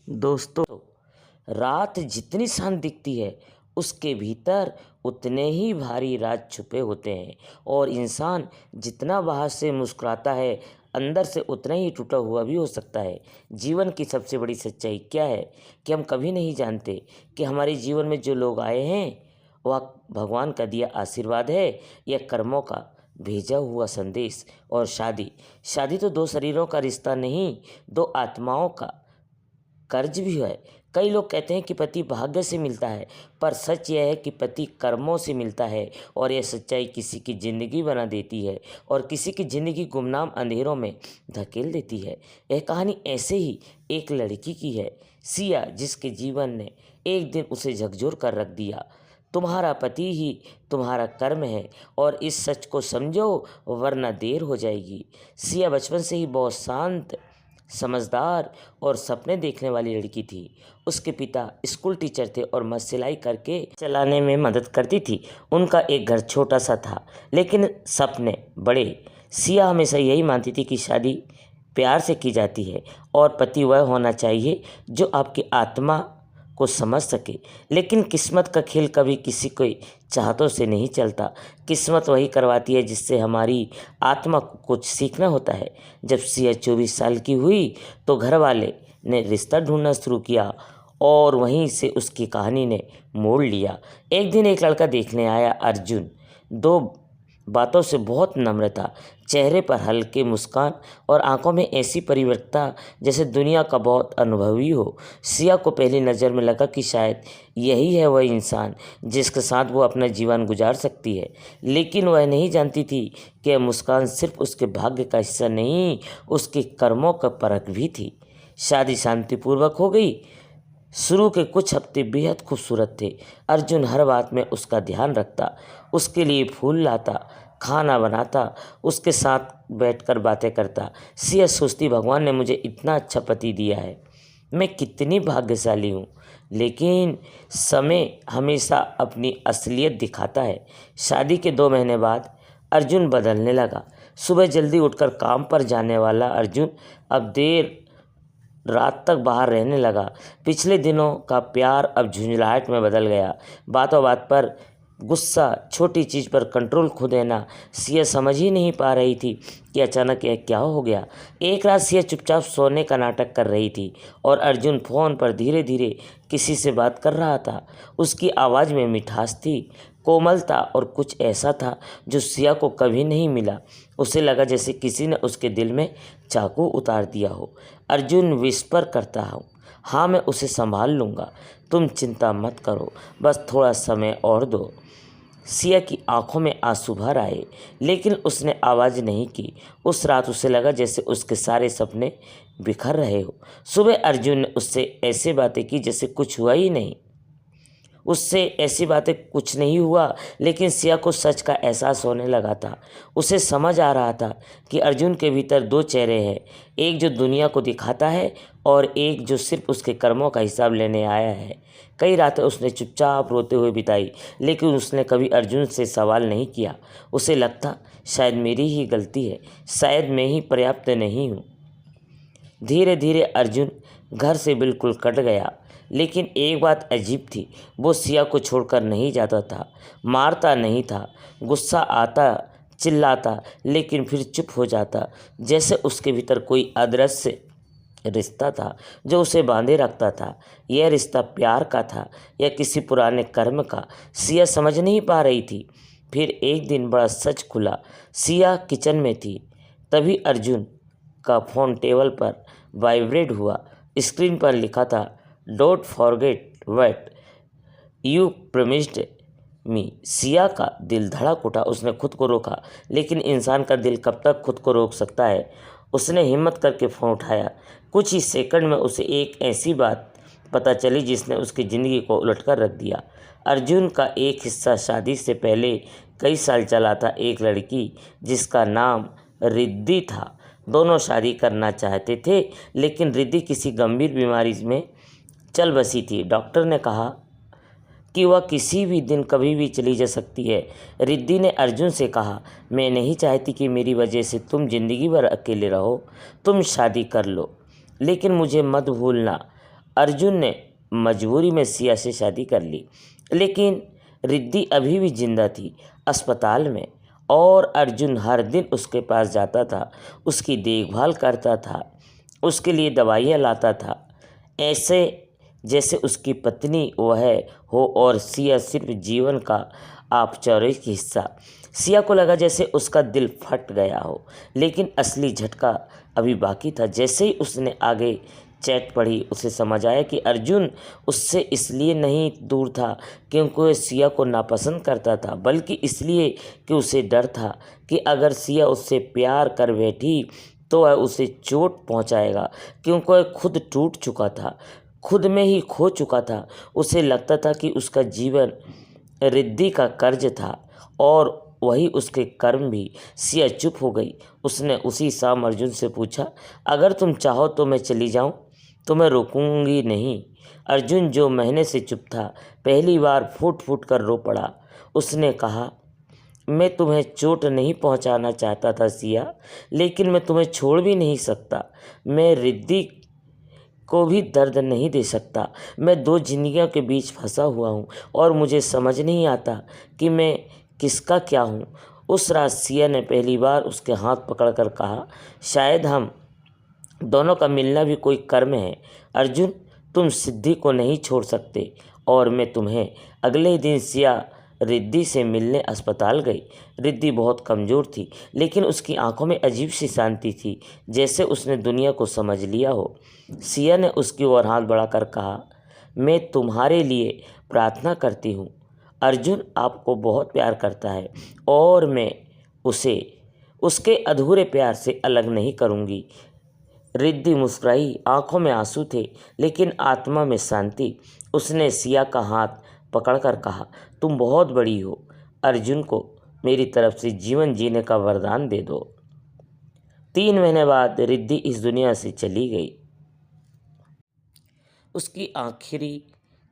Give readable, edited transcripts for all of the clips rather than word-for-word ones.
दोस्तों, रात जितनी शांत दिखती है उसके भीतर उतने ही भारी राज छुपे होते हैं और इंसान जितना बाहर से मुस्कुराता है अंदर से उतना ही टूटा हुआ भी हो सकता है। जीवन की सबसे बड़ी सच्चाई क्या है कि हम कभी नहीं जानते कि हमारे जीवन में जो लोग आए हैं वह भगवान का दिया आशीर्वाद है या कर्मों का भेजा हुआ संदेश। और शादी शादी तो दो शरीरों का रिश्ता नहीं, दो आत्माओं का कर्ज भी है। कई लोग कहते हैं कि पति भाग्य से मिलता है, पर सच यह है कि पति कर्मों से मिलता है। और यह सच्चाई किसी की ज़िंदगी बना देती है और किसी की ज़िंदगी गुमनाम अंधेरों में धकेल देती है। यह कहानी ऐसे ही एक लड़की की है, सिया, जिसके जीवन ने एक दिन उसे झकझोर कर रख दिया। तुम्हारा पति ही तुम्हारा कर्म है और इस सच को समझो वरना देर हो जाएगी। सिया बचपन से ही बहुत शांत, समझदार और सपने देखने वाली लड़की थी। उसके पिता स्कूल टीचर थे और मैं सिलाई करके चलाने में मदद करती थी। उनका एक घर छोटा सा था लेकिन सपने बड़े। सिया हमेशा यही मानती थी कि शादी प्यार से की जाती है और पति वह होना चाहिए जो आपकी आत्मा को समझ सके। लेकिन किस्मत का खेल कभी किसी के चाहतों से नहीं चलता। किस्मत वही करवाती है जिससे हमारी आत्मा को कुछ सीखना होता है। जब सिया 24 साल की हुई तो घर वाले ने रिश्ता ढूंढना शुरू किया और वहीं से उसकी कहानी ने मोड़ लिया। एक दिन एक लड़का देखने आया, अर्जुन। दो बातों से बहुत नम्र था, चेहरे पर हल्के मुस्कान और आंखों में ऐसी परिवर्तन जैसे दुनिया का बहुत अनुभवी हो। सिया को पहली नज़र में लगा कि शायद यही है वह इंसान जिसके साथ वो अपना जीवन गुजार सकती है। लेकिन वह नहीं जानती थी कि यह मुस्कान सिर्फ उसके भाग्य का हिस्सा नहीं, उसके कर्मों का परख भी थी। शादी शांतिपूर्वक हो गई। शुरू के कुछ हफ्ते बेहद खूबसूरत थे। अर्जुन हर बात में उसका ध्यान रखता, उसके लिए फूल लाता, खाना बनाता, उसके साथ बैठकर बातें करता। सिया सोचती, भगवान ने मुझे इतना अच्छा पति दिया है, मैं कितनी भाग्यशाली हूँ। लेकिन समय हमेशा अपनी असलियत दिखाता है। शादी के 2 महीने बाद अर्जुन बदलने लगा। सुबह जल्दी उठकर काम पर जाने वाला अर्जुन अब देर रात तक बाहर रहने लगा। पिछले दिनों का प्यार अब झुंझलाहट में बदल गया। बातों बात पर गुस्सा, छोटी चीज़ पर कंट्रोल खो देना। सिया समझ ही नहीं पा रही थी कि अचानक यह क्या हो गया। एक रात सिया चुपचाप सोने का नाटक कर रही थी और अर्जुन फ़ोन पर धीरे धीरे किसी से बात कर रहा था। उसकी आवाज़ में मिठास थी, कोमलता और कुछ ऐसा था जो सिया को कभी नहीं मिला। उसे लगा जैसे किसी ने उसके दिल में चाकू उतार दिया हो। अर्जुन विस्पर करता हूँ, हाँ मैं उसे संभाल लूँगा, तुम चिंता मत करो, बस थोड़ा समय और दो। सिया की आंखों में आंसू भर आए लेकिन उसने आवाज़ नहीं की। उस रात उसे लगा जैसे उसके सारे सपने बिखर रहे हो। सुबह अर्जुन ने उससे ऐसे बातें की जैसे कुछ हुआ ही नहीं। उससे ऐसी बातें कुछ नहीं हुआ, लेकिन सिया को सच का एहसास होने लगा था। उसे समझ आ रहा था कि अर्जुन के भीतर 2 चेहरे हैं, एक जो दुनिया को दिखाता है और एक जो सिर्फ उसके कर्मों का हिसाब लेने आया है। कई रातें उसने चुपचाप रोते हुए बिताई, लेकिन उसने कभी अर्जुन से सवाल नहीं किया। उसे लगता शायद मेरी ही गलती है, शायद मैं ही पर्याप्त नहीं हूँ। धीरे धीरे अर्जुन घर से बिल्कुल कट गया। लेकिन एक बात अजीब थी, वो सिया को छोड़कर नहीं जाता था। मारता नहीं था, गुस्सा आता, चिल्लाता, लेकिन फिर चुप हो जाता, जैसे उसके भीतर कोई अदृश्य रिश्ता था जो उसे बांधे रखता था। यह रिश्ता प्यार का था या किसी पुराने कर्म का, सिया समझ नहीं पा रही थी। फिर एक दिन बड़ा सच खुला। सिया किचन में थी, तभी अर्जुन का फ़ोन टेबल पर वाइब्रेट हुआ। स्क्रीन पर लिखा था, don't forget what you promised मी। सिया का दिल धड़क उठा। उसने खुद को रोका, लेकिन इंसान का दिल कब तक खुद को रोक सकता है। उसने हिम्मत करके फ़ोन उठाया। कुछ ही सेकंड में उसे एक ऐसी बात पता चली जिसने उसकी ज़िंदगी को उलटकर रख दिया। अर्जुन का एक हिस्सा शादी से पहले कई साल चला था, एक लड़की जिसका नाम रिद्धि था। दोनों शादी करना चाहते थे, लेकिन रिद्धि किसी गंभीर बीमारी में चल बसी थी। डॉक्टर ने कहा कि वह किसी भी दिन कभी भी चली जा सकती है। रिद्धि ने अर्जुन से कहा, मैं नहीं चाहती कि मेरी वजह से तुम ज़िंदगी भर अकेले रहो। तुम शादी कर लो, लेकिन मुझे मत भूलना। अर्जुन ने मजबूरी में सिया से शादी कर ली, लेकिन रिद्धि अभी भी जिंदा थी अस्पताल में, और अर्जुन हर दिन उसके पास जाता था, उसकी देखभाल करता था, उसके लिए दवाइयाँ लाता था, ऐसे जैसे उसकी पत्नी वह हो और सिया सिर्फ जीवन का औपचारिक हिस्सा। सिया को लगा जैसे उसका दिल फट गया हो, लेकिन असली झटका अभी बाकी था। जैसे ही उसने आगे चैट पढ़ी, उसे समझ आया कि अर्जुन उससे इसलिए नहीं दूर था क्योंकि वह सिया को नापसंद करता था, बल्कि इसलिए कि उसे डर था कि अगर सिया उससे प्यार कर बैठी तो वह उसे चोट पहुंचाएगा, क्योंकि वह खुद टूट चुका था, खुद में ही खो चुका था। उसे लगता था कि उसका जीवन रिद्धि का कर्ज था और वही उसके कर्म भी। सिया चुप हो गई। उसने उसी शाम अर्जुन से पूछा, अगर तुम चाहो तो मैं चली जाऊं? तो मैं रोकूंगी नहीं। अर्जुन, जो महीने से चुप था, पहली बार फूट फूट कर रो पड़ा। उसने कहा, मैं तुम्हें चोट नहीं पहुंचाना चाहता था सिया, लेकिन मैं तुम्हें छोड़ भी नहीं सकता। मैं रिद्धि को भी दर्द नहीं दे सकता। मैं दो जिंदगियों के बीच फंसा हुआ हूँ और मुझे समझ नहीं आता कि मैं किसका क्या हूँ। उस रात सिया ने पहली बार उसके हाथ पकड़कर कहा, शायद हम दोनों का मिलना भी कोई कर्म है। अर्जुन, तुम सिद्धि को नहीं छोड़ सकते। और मैं तुम्हें। अगले ही दिन सिया रिद्धि से मिलने अस्पताल गई। रिद्धि बहुत कमज़ोर थी, लेकिन उसकी आंखों में अजीब सी शांति थी, जैसे उसने दुनिया को समझ लिया हो। सिया ने उसकी ओर हाथ बढ़ाकर कहा, मैं तुम्हारे लिए प्रार्थना करती हूँ। अर्जुन आपको बहुत प्यार करता है और मैं उसे उसके अधूरे प्यार से अलग नहीं करूँगी। रिद्धि मुस्कुराई, आंखों में आंसू थे लेकिन आत्मा में शांति। उसने सिया का हाथ पकड़कर कहा, तुम बहुत बड़ी हो। अर्जुन को मेरी तरफ से जीवन जीने का वरदान दे दो। 3 महीने बाद रिद्धि इस दुनिया से चली गई। उसकी आखिरी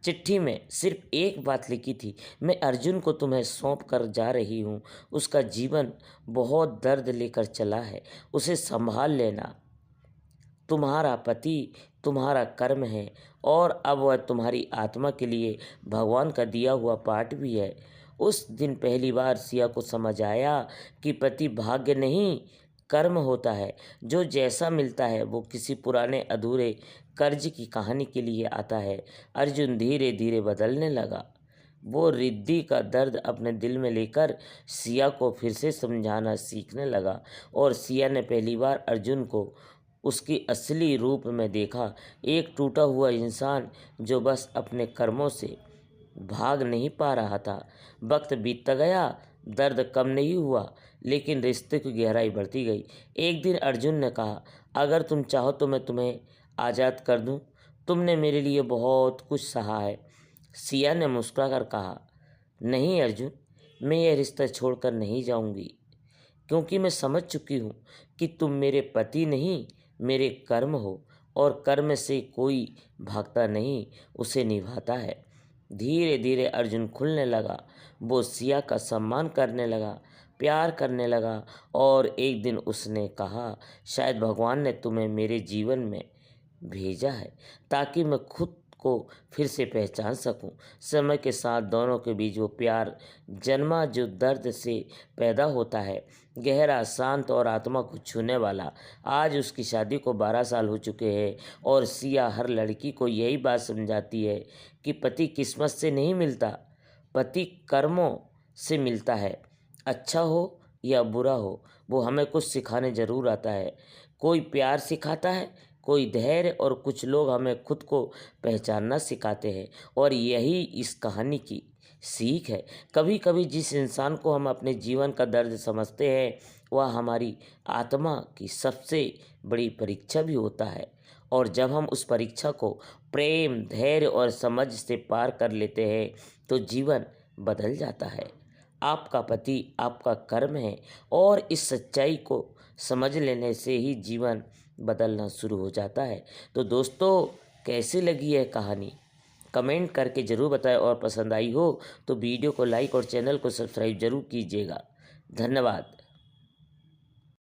चिट्ठी में सिर्फ एक बात लिखी थी, मैं अर्जुन को तुम्हें सौंप कर जा रही हूँ। उसका जीवन बहुत दर्द लेकर चला है, उसे संभाल लेना। तुम्हारा पति तुम्हारा कर्म है और अब वह तुम्हारी आत्मा के लिए भगवान का दिया हुआ पाठ भी है। उस दिन पहली बार सिया को समझ आया कि पति भाग्य नहीं, कर्म होता है। जो जैसा मिलता है वो किसी पुराने अधूरे कर्ज की कहानी के लिए आता है। अर्जुन धीरे धीरे बदलने लगा। वो रिद्धि का दर्द अपने दिल में लेकर सिया को फिर से समझाना सीखने लगा, और सिया ने पहली बार अर्जुन को उसकी असली रूप में देखा, एक टूटा हुआ इंसान जो बस अपने कर्मों से भाग नहीं पा रहा था। वक्त बीतता गया, दर्द कम नहीं हुआ, लेकिन रिश्ते की गहराई बढ़ती गई। एक दिन अर्जुन ने कहा, अगर तुम चाहो तो मैं तुम्हें आज़ाद कर दूं। तुमने मेरे लिए बहुत कुछ सहा है। सिया ने मुस्कुराकर कहा, नहीं अर्जुन, मैं यह रिश्ता छोड़कर नहीं जाऊंगी, क्योंकि मैं समझ चुकी हूँ कि तुम मेरे पति नहीं, मेरे कर्म हो, और कर्म से कोई भागता नहीं, उसे निभाता है। धीरे धीरे अर्जुन खुलने लगा। वो सिया का सम्मान करने लगा, प्यार करने लगा, और एक दिन उसने कहा, शायद भगवान ने तुम्हें मेरे जीवन में भेजा है ताकि मैं खुद को फिर से पहचान सकूं। समय के साथ दोनों के बीच वो प्यार जन्मा जो दर्द से पैदा होता है, गहरा, शांत और आत्मा को छूने वाला। आज उसकी शादी को 12 साल हो चुके हैं और सिया हर लड़की को यही बात समझाती है कि पति किस्मत से नहीं मिलता, पति कर्मों से मिलता है। अच्छा हो या बुरा हो, वो हमें कुछ सिखाने ज़रूर आता है। कोई प्यार सिखाता है, कोई धैर्य, और कुछ लोग हमें खुद को पहचानना सिखाते हैं। और यही इस कहानी की सीख है। कभी कभी जिस इंसान को हम अपने जीवन का दर्द समझते हैं, वह हमारी आत्मा की सबसे बड़ी परीक्षा भी होता है। और जब हम उस परीक्षा को प्रेम, धैर्य और समझ से पार कर लेते हैं तो जीवन बदल जाता है। आपका पति आपका कर्म है, और इस सच्चाई को समझ लेने से ही जीवन बदलना शुरू हो जाता है। तो दोस्तों, कैसी लगी है कहानी? कमेंट करके ज़रूर बताएं, और पसंद आई हो तो वीडियो को लाइक और चैनल को सब्सक्राइब ज़रूर कीजिएगा। धन्यवाद।